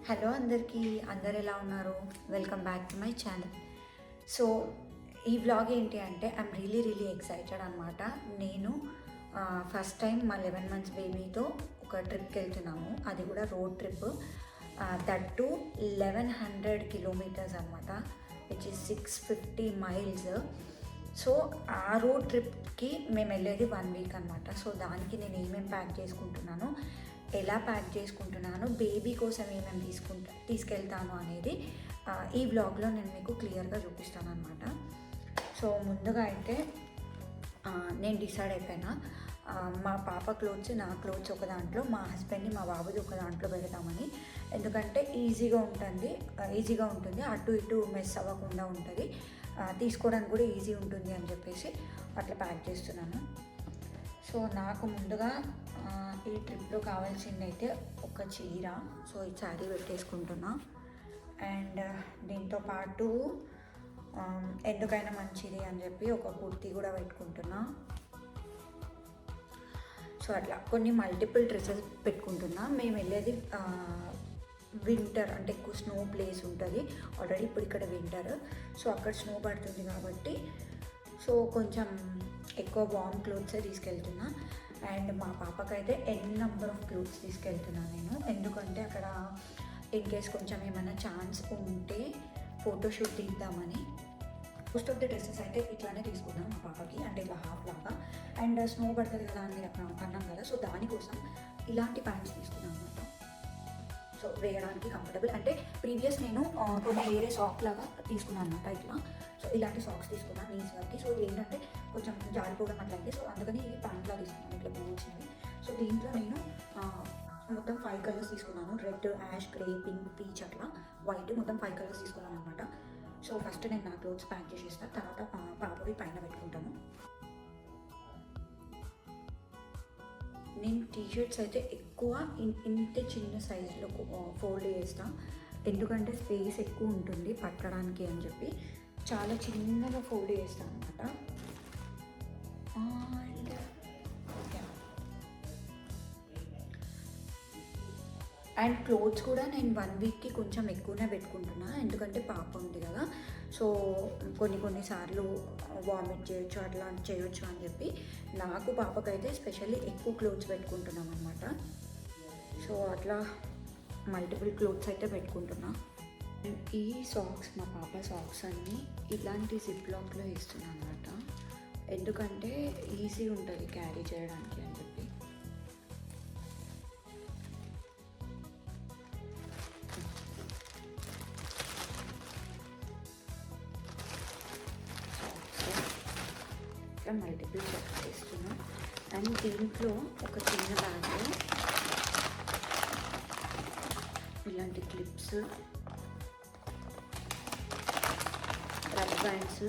Hello అందరికీ, అందరు ఎలా ఉన్నారు? Welcome back to my channel. So ఈ వ్లాగ్ ఏంటి అంటే ఐఎమ్ రియలీ ఎక్సైటెడ్ అనమాట. నేను ఫస్ట్ టైం మా 11 months బేబీతో ఒక ట్రిప్కి వెళ్తున్నాము. అది కూడా road trip, that to 1100 kilometers అనమాట, విచ్ ఇస్ 650 miles. సో ఆ రోడ్ ట్రిప్కి మేము వెళ్ళేది 1 week అనమాట. సో దానికి నేను ఏమేమి ప్యాక్ చేసుకుంటున్నాను, ఎలా ప్యాక్ చేసుకుంటున్నాను, బేబీ కోసం ఏమేమి తీసుకెళ్తాను అనేది ఈ వ్లాగ్లో నేను మీకు క్లియర్గా చూపిస్తాను అనమాట. సో ముందుగా అయితే నేను డిసైడ్ అయిపోయినా, మా పాప క్లోత్స్, నా క్లోత్స్ ఒక దాంట్లో, మా హస్బెండ్ని మా బాబుది ఒక దాంట్లో పెడతామని. ఎందుకంటే ఈజీగా ఉంటుంది, అటు ఇటు మెస్ అవ్వకుండా ఉంటుంది, తీసుకోవడానికి కూడా ఈజీ ఉంటుంది అని చెప్పేసి అట్లా ప్యాక్ చేస్తున్నాను. సో నాకు ముందుగా ఈ ట్రిప్లో కావాల్సింది అయితే ఒక చీర, సో ఈ శారీ పెట్టేసుకుంటున్నా. అండ్ దీంతో పాటు ఎందుకైనా మంచిది అని చెప్పి ఒక కుర్తీ కూడా పెట్టుకుంటున్నా. సో అట్లా కొన్ని మల్టిపుల్ డ్రెస్సెస్ పెట్టుకుంటున్నా. మేము వెళ్ళేది వింటర్, అంటే ఎక్కువ స్నో ప్లేస్ ఉంటుంది ఆల్రెడీ. ఇప్పుడు ఇక్కడ వింటర్, సో అక్కడ స్నో పడుతుంది కాబట్టి సో కొంచెం ఎక్కువ వార్మ్ క్లోత్సే తీసుకెళ్తున్నా. అండ్ మా పాపకైతే నెంబర్ ఆఫ్ క్లోత్స్ తీసుకెళ్తున్నాను నేను, ఎందుకంటే అక్కడ ఇన్ కేస్ కొంచెం ఏమైనా ఛాన్స్ ఉంటే ఫోటోషూట్ తీద్దామని. మోస్ట్ ఆఫ్ ది డ్రెస్సెస్ అయితే ఇట్లానే తీసుకున్నాం మా పాపకి, అంటే ఇట్లా హాఫ్ లాగా. అండ్ స్నో పడుతుంది కదా అని అన్నాం కదా, సో దానికోసం ఇలాంటి ప్యాంట్స్ తీసుకున్నాను అనమాట. సో వేయడానికి కంఫర్టబుల్. అంటే ప్రీవియస్ నేను కొన్ని వేరే సాక్ లాగా తీసుకున్నాను అనమాట ఇట్లా. సో ఇలాంటి సాక్స్ తీసుకున్నాను నీస్ వరకు. సో ఇది ఏంటంటే కొంచెం జారిపోవడం అట్లయితే, సో అందుకని ఇది ప్యాంట్లా తీసుకున్నాను, ఇట్లా వచ్చినవి. సో దీంట్లో నేను మొత్తం 5 colours తీసుకున్నాను. Red, ash, grey, pink, peach, అట్లా వైట్, మొత్తం 5 colours తీసుకున్నాను అనమాట. సో ఫస్ట్ నేను నా క్లోత్స్ ప్యాక్ చేసేస్తాను, తర్వాత పాపవి పైన పెట్టుకుంటాను. నేను టీషర్ట్స్ అయితే ఎక్కువ ఇంత చిన్న సైజులో ఫోల్డ్ చేస్తాను, ఎందుకంటే స్పేస్ ఎక్కువ ఉంటుంది పట్టడానికి అని చెప్పి చాలా చిన్నగా ఫోల్డ్ చేస్తాను అనమాట. అండ్ క్లోత్స్ కూడా నేను 1 weekకి కొంచెం ఎక్కువనే పెట్టుకుంటున్నా, ఎందుకంటే పాప ఉంది కదా. సో కొన్నిసార్లు వామిట్ చేయొచ్చు, అట్లా చేయొచ్చు అని చెప్పి నాకు పాపకైతే స్పెషల్లీ ఎక్కువ క్లోత్స్ పెట్టుకుంటున్నాం అనమాట. సో అట్లా మల్టిపుల్ క్లోత్స్ అయితే పెట్టుకుంటున్నా. ఈ సాక్స్, మా పాప సాక్స్ అన్నీ ఇలాంటి జిప్ లాక్లో వేస్తున్నాను అనమాట, ఎందుకంటే ఈజీ ఉంటుంది క్యారీ చేయడానికి అని చెప్పి. మల్టిపుల్ సాక్స్ వేస్తున్నాను. అండ్ దీంట్లో ఒక చిన్న బ్యాగ్లో ఇలాంటి క్లిప్స్, రబ్బర్ బ్యాండ్స్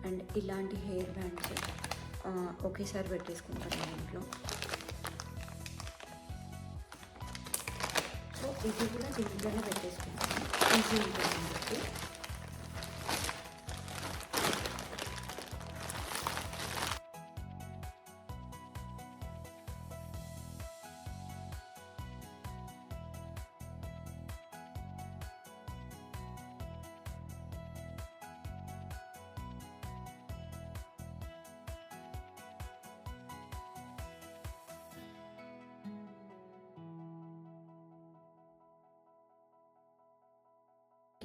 అండ్ ఇలాంటి హెయిర్ బ్యాండ్స్ ఒకేసారి పెట్టేసుకుంటాను దీంట్లో. సో ఇది కూడా దీంట్లోనే పెట్టేసుకుంటాను, ఈజీ ఉంటుంది చెప్పి.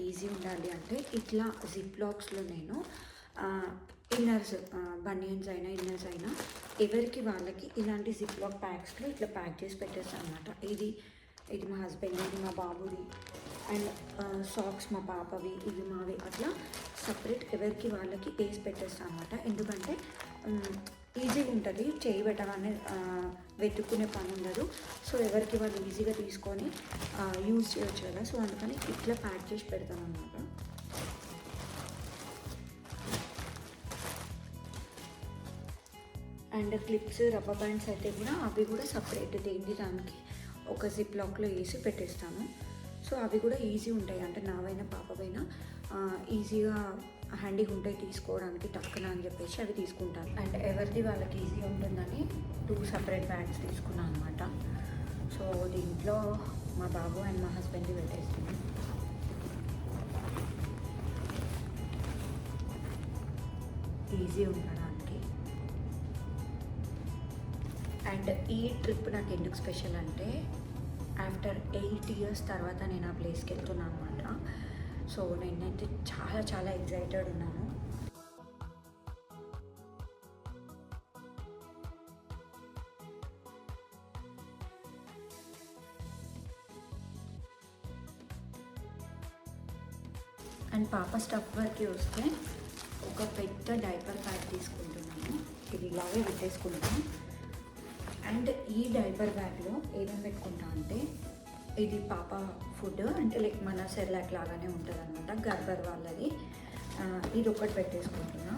ఈజీ ఉండాలి అంటే ఇట్లా జిప్ లాక్స్లో నేను ఇన్నర్స్, బనియన్స్ అయినా ఇన్నర్స్ అయినా ఎవరికి వాళ్ళకి ఇలాంటి జిప్ లాక్ ప్యాక్స్లో ఇట్లా ప్యాక్ చేసి పెట్టేస్తాను అనమాట. ఇది మా హస్బెండ్, ఇది మా బాబుది, అండ్ సాక్స్ మా పాపవి, ఇవి మావి, అట్లా సపరేట్ ఎవరికి వాళ్ళకి వేసి పెట్టేస్తాను అనమాట. ఎందుకంటే ఈజీగా ఉంటుంది, చేయి పెట్టగానే వెతుక్కునే పని ఉండదు. సో ఎవరికి వాళ్ళు ఈజీగా తీసుకొని యూజ్ చేయొచ్చు కదా. సో అందుకని ఇట్లా ప్యాక్ చేసి పెడతాను అనమాట. అండ్ క్లిప్స్, రబ్బర్ బ్యాండ్స్ అయితే కూడా అవి కూడా సపరేట్ దానికి ఒక జిప్ లాక్లో వేసి పెట్టేస్తాను. సో అవి కూడా ఈజీ ఉంటాయి, అంటే నావైనా పాపవైనా ఈజీగా హ్యాండీగా ఉంటాయి తీసుకోవడానికి టక్కున అని చెప్పేసి అవి తీసుకుంటాను. అండ్ ఎవరిది వాళ్ళకి ఈజీ ఉంటుందని 2 separate బ్యాగ్స్ తీసుకున్నాను అనమాట. సో దీంట్లో మా బాబు అండ్ మా హస్బెండ్కి పెట్టేస్తున్నాను. ఈజీ ఉండడానికి. అండ్ ఈ ట్రిప్ నాకు ఎందుకు స్పెషల్ అంటే ఆఫ్టర్ 8 years తర్వాత నేను ఆ ప్లేస్కి వెళ్తున్నాను అనమాట. సో నేనైతే చాలా చాలా ఎక్సైటెడ్ ఉన్నాను. అండ్ పాప స్టఫ్ వరకు వస్తే ఒక పెద్ద డైపర్ ప్యాక్ తీసుకుంటున్నాను. ఇది ఇలాగే పెట్టేసుకుంటాను. అండ్ ఈ డైపర్ బ్యాగ్లో ఏమేమి పెట్టుకుంటా అంటే ఇది పాప ఫుడ్, అంటే లైక్ మన సెర్లాక్ లాగానే ఉంటుంది అనమాట, గర్భర్ వాళ్ళది. ఇది ఒకటి పెట్టేసుకుంటున్నా.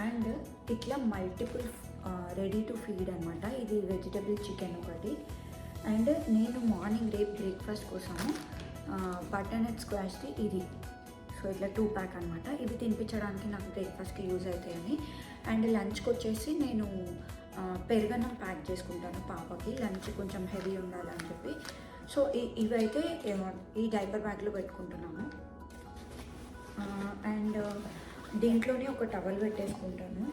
అండ్ ఇట్లా మల్టిపుల్ రెడీ టు ఫీడ్ అనమాట. ఇది వెజిటబుల్ చికెన్ ఒకటి. అండ్ నేను మార్నింగ్ రేపు బ్రేక్ఫాస్ట్ కోసము బటర్నట్ స్క్వాష్ది ఇది, సో ఇట్లా 2 pack అనమాట. ఇవి తినిపించడానికి నాకు బ్రేక్ఫాస్ట్కి యూజ్ అవుతాయని. అండ్ లంచ్కి వచ్చేసి నేను పెరుగన్నం ప్యాక్ చేసుకుంటాను పాపకి, లంచ్ కొంచెం హెవీ ఉండాలని చెప్పి. సో ఇవైతే ఈ డైపర్ బ్యాగ్లో పెట్టుకుంటున్నాము. అండ్ దీంట్లోనే ఒక టవల్ పెట్టేసుకుంటాను.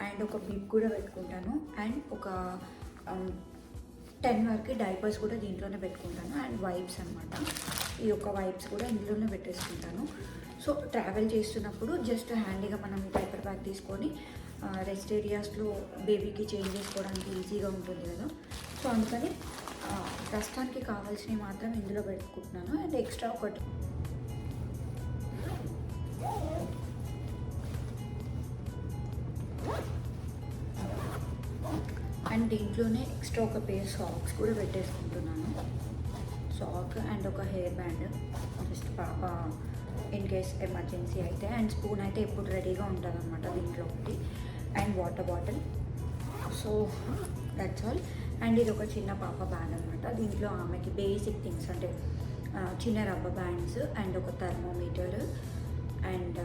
అండ్ ఒక బిగ్ కూడా పెట్టుకుంటాను. అండ్ ఒక 10 వరకు డైపర్స్ కూడా దీంట్లోనే పెట్టుకుంటాను. అండ్ వైప్స్ అనమాట, ఈ యొక్క వైప్స్ కూడా ఇందులోనే పెట్టేసుకుంటాను. సో ట్రావెల్ చేస్తున్నప్పుడు జస్ట్ హ్యాండీగా మనం డైపర్ బ్యాగ్ తీసుకొని రెస్ట్ ఏరియాస్లో బేబీకి చేంజ్ చేసుకోవడానికి ఈజీగా ఉంటుంది కదా. సో అందుకని ప్రస్తుతానికి కావాల్సినవి మాత్రం ఇందులో పెట్టుకుంటున్నాను. అండ్ ఎక్స్ట్రా ఒకటి అండ్ దీంట్లోనే ఎక్స్ట్రా ఒక పేర్ సాక్స్ కూడా పెట్టేసుకుంటున్నాను. సాక్ అండ్ ఒక హెయిర్ బ్యాండ్, జస్ట్ పాప ఇన్ కేస్ ఎమర్జెన్సీ అయితే. అండ్ స్పూన్ అయితే ఎప్పుడు రెడీగా ఉంటుంది అనమాట దీంట్లో ఒకటి. And water bottle. So that's all. And ఇది ఒక చిన్న పాప బ్యాగ్ అనమాట. దీంట్లో ఆమెకి బేసిక్ థింగ్స్ అంటే చిన్న రబ్బర్ బ్యాండ్స్ అండ్ ఒక థర్మోమీటర్ అండ్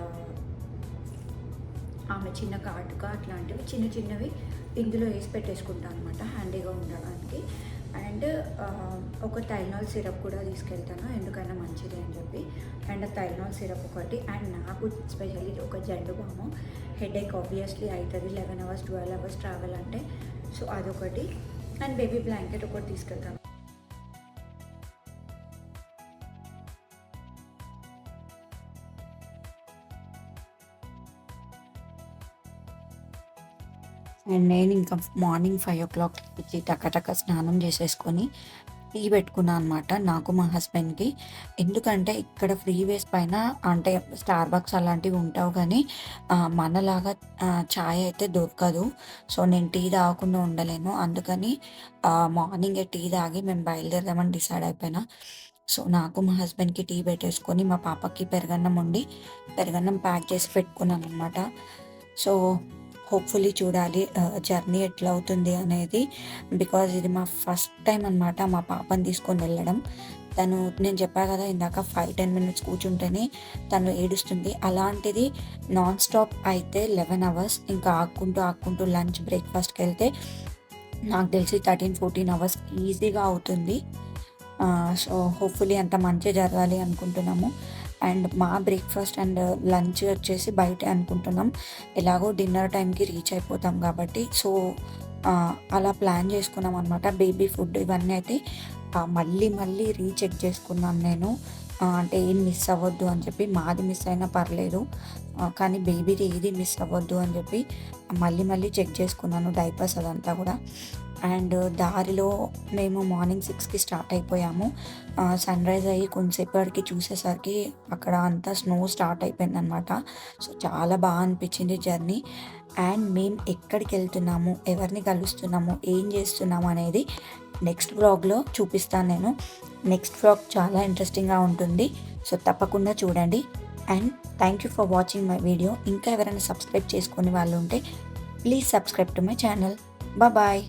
ఆమె చిన్న కాటుక అట్లాంటివి చిన్న చిన్నవి ఇందులో వేసి పెట్టేసుకుంటాను అనమాట, హ్యాండీగా ఉండడానికి. అండ్ ఒక టైల్నాల్ సిరప్ కూడా తీసుకెళ్తాను, ఎందుకైనా మంచిది అని చెప్పి. అండ్ టైల్నాల్ సిరప్ ఒకటి. అండ్ నాకు స్పెషల్లీ ఒక జండు బాము, హెడేక్ ఆబ్వియస్లీ అవుతుంది 11 hours 12 hours ట్రావెల్ అంటే. సో అదొకటి. అండ్ బేబీ బ్లాంకెట్ ఒకటి తీసుకెళ్తాను. అండ్ నేను ఇంకా మార్నింగ్ 5 o'clock వచ్చి టకటక స్నానం చేసేసుకొని టీ పెట్టుకున్నాను అనమాట నాకు మా హస్బెండ్కి. ఎందుకంటే ఇక్కడ ఫ్రీవేస్ పైన అంటే స్టార్ బక్స్ అలాంటివి ఉంటావు, కానీ మనలాగా చాయ్ అయితే దొరకదు. సో నేను టీ తాగకుండా ఉండలేను, అందుకని మార్నింగే టీ తాగి మేము బయలుదేరదామని డిసైడ్ అయిపోయినా. సో నాకు మా హస్బెండ్కి టీ పెట్టేసుకొని మా పాపకి పెరుగన్నం ప్యాక్ చేసి పెట్టుకున్నాను అనమాట. సో హోప్ఫుల్లీ చూడాలి జర్నీ ఎట్లా అవుతుంది అనేది, బికాజ్ ఇది మా ఫస్ట్ టైం అనమాట మా పాపని తీసుకొని వెళ్ళడం. నేను చెప్పా కదా ఇందాక 5-10 minutes కూర్చుంటేనే తను ఏడుస్తుంది. అలాంటిది నాన్ స్టాప్ అయితే 11 hours, ఇంకా ఆక్కుంటూ లంచ్ బ్రేక్ఫాస్ట్కి వెళ్తే నాకు తెలిసి 13-14 hours ఈజీగా అవుతుంది. సో హోప్ఫుల్లీ అంత మంచి జరగాలి అనుకుంటున్నాము. అండ్ మా బ్రేక్ఫాస్ట్ అండ్ లంచ్ వచ్చేసి బయటే అనుకుంటున్నాం, ఎలాగో డిన్నర్ టైంకి రీచ్ అయిపోతాం కాబట్టి. సో అలా ప్లాన్ చేసుకున్నాం అనమాట. బేబీ ఫుడ్ ఇవన్నీ అయితే మళ్ళీ రీచెక్ చేసుకున్నాను నేను, అంటే ఏం మిస్ అవ్వద్దు అని చెప్పి. మాది మిస్ అయినా పర్లేదు, కానీ బేబీది ఏది మిస్ అవ్వద్దు అని చెప్పి మళ్ళీ చెక్ చేసుకున్నాను, డైపర్స్ అదంతా కూడా. అండ్ దారిలో మేము మార్నింగ్ 6కి స్టార్ట్ అయిపోయాము. సన్ రైజ్ అయ్యి కొంతసేపటికి చూసేసరికి అక్కడ అంతా స్నో స్టార్ట్ అయిపోయింది అనమాట. సో చాలా బాగా అనిపించింది జర్నీ. అండ్ మేము ఎక్కడికి వెళ్తున్నాము, ఎవరిని కలుస్తున్నాము, ఏం చేస్తున్నాము అనేది నెక్స్ట్ వ్లాగ్లో చూపిస్తాను నేను. నెక్స్ట్ వ్లాగ్ చాలా ఇంట్రెస్టింగ్గా ఉంటుంది, సో తప్పకుండా చూడండి. And thank you for watching my video. ఇంకా ఎవరైనా సబ్స్క్రైబ్ చేసుకునే వాళ్ళు ఉంటే please subscribe to my channel. Bye.